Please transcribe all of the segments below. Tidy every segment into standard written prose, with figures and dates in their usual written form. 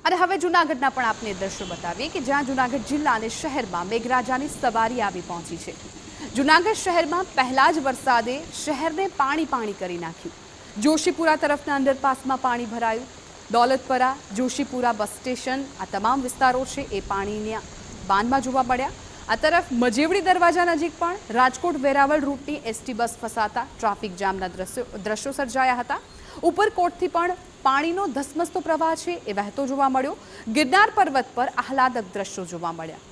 અને હવે જૂનાગઢના પણ આપને દ્રશ્યો બતાવીએ કે જ્યાં જૂનાગઢ જિલ્લા અને શહેરમાં મેઘરાજાની સવારી આવી પહોંચી છે। જૂનાગઢ શહેરમાં પહેલા જ વરસાદે શહેરને પાણી કરી નાખ્યું। જોશીપુરા તરફના અંડરપાસમાં પાણી ભરાયું। દોલતપરા, જોશીપુરા બસ સ્ટેશન આ તમામ વિસ્તારો છે એ પાણીના બાંધમાં જોવા મળ્યા। આ તરફ મજેવડી દરવાજા નજીક પણ રાજકોટ વેરાવળ રૂટની એસટી બસ ફસાતા ટ્રાફિક જામના દ્રશ્યો સર્જાયા હતા। ઉપરકોટથી પણ પાણીનો ધસમસતો પ્રવાહ છે એ વહેતો જોવા મળ્યો। ગિરનાર પર્વત પર આહલાદક દ્રશ્યો જોવા મળ્યા।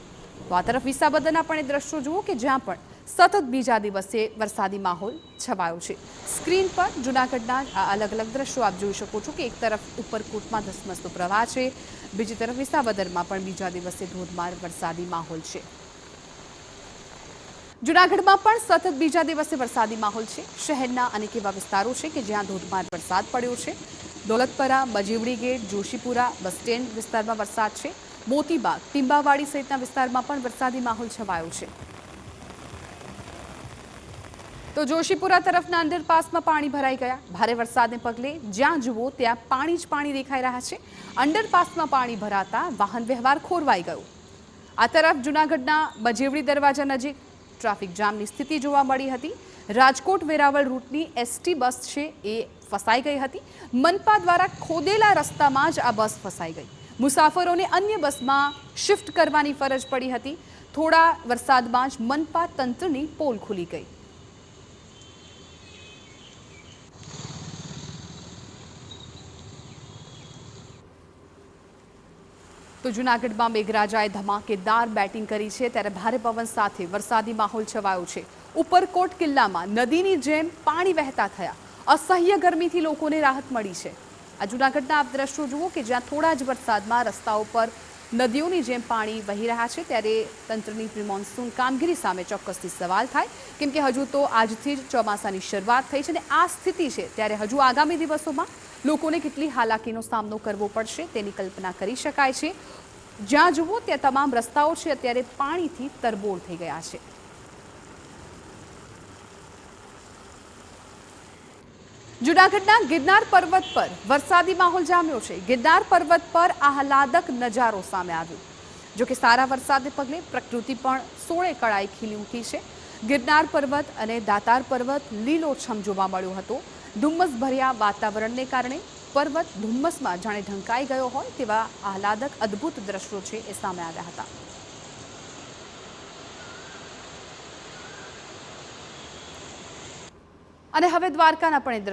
તો આ તરફ વિસાવદરના પણ એ દ્રશ્યો જુઓ કે જ્યાં પણ સતત બીજા દિવસે વરસાદી માહોલ છવાયો છે। સ્ક્રીન પર જૂનાગઢના આ અલગ અલગ દ્રશ્યો આપ જોઈ શકો છો કે એક તરફ ઉપરકોટમાં ધસમસતો પ્રવાહ છે, બીજી તરફ વિસાવદરમાં પણ બીજા દિવસે ધોધમાર વરસાદી માહોલ છે। જૂનાગઢમાં પણ સતત બીજા દિવસે વરસાદી માહોલ છે। શહેરના અનેક એવા વિસ્તારો છે કે જ્યાં ધોધમાર વરસાદ પડ્યો છે। Dolatpara, Majevadi gate, Joshipura bus stand વિસ્તારમાં વરસાદ છે। મોતીબાગ, ટીંબાવાડી સહિતના વિસ્તારમાં પણ વરસાદી માહોલ છવાયો છે। તો જોશીપુરા તરફના અંડરપાસમાં પાણી ભરાઈ ગયા। ભારે વરસાદને પગલે જ્યાં જુઓ ત્યાં પાણી જ પાણી દેખાઈ રહ્યા છે। અંડરપાસમાં પાણી ભરાતા વાહન વ્યવહાર ખોરવાઈ ગયો। આ તરફ જૂનાગઢના મજેવડી દરવાજા નજીક ટ્રાફિક જામની સ્થિતિ જોવા મળી હતી। રાજકોટ વેરાવળ રૂટની એસટી બસ છે એ ફસાઈ ગઈ હતી। મનપા દ્વારા ખોદેલા રસ્તામાં જ આ બસ ફસાઈ ગઈ। મુસાફરોને અન્ય બસમાં શિફ્ટ કરવાની ફરજ પડી હતી। થોડા વરસાદમાં જ મનપા તંત્રની પોલ ખુલી ગઈ। તો જૂનાગઢમાં મેઘરાજાએ ધમાકેદાર બેટિંગ કરી છે, ત્યારે ભારે પવન સાથે વરસાદી માહોલ છવાયો છે। ઉપરકોટ કિલ્લામાં નદીની જેમ પાણી વહેતા થયા। અસહ્ય ગરમીથી લોકોને રાહત મળી છે। આ જૂનાગઢના આપ દ્રશ્યો જુઓ કે જ્યાં થોડા જ વરસાદમાં રસ્તાઓ પર નદીઓની જેમ પાણી વહી રહ્યા છે, ત્યારે તંત્રની પ્રી મોન્સૂન કામગીરી સામે ચોક્કસથી સવાલ થાય, કેમ કે હજુ તો આજથી જ ચોમાસાની શરૂઆત થઈ છે અને આ સ્થિતિ છે ત્યારે હજુ આગામી દિવસોમાં લોકોને કેટલી હાલાકીનો સામનો કરવો પડશે તેની કલ્પના કરી શકાય છે। જ્યાં જુઓ ત્યાં તમામ રસ્તાઓ છે અત્યારે પાણીથી તરબોળ થઈ ગયા છે। જૂનાગઢના ગિરનાર પર્વત પર વરસાદી માહોલ જામ્યો છે। ગિરનાર પર્વત પર આહલાદક નજારો સામે આવ્યો। જો કે સારા વરસાદને પગલે પ્રકૃતિ પણ સોળે કળાએ ખીલી ઉઠી છે। ગિરનાર પર્વત અને દાતાર પર્વત લીલોછમ જોવા મળ્યો હતો। ધુમ્મસ ભર્યા વાતાવરણને કારણે પર્વત ધુમ્મસમાં જાણે ઢંકાઈ ગયો હોય તેવા આહલાદક અદ્ભુત દ્રશ્યો છે એ સામે આવ્યા હતા। અને હવે દ્વારકાના પણ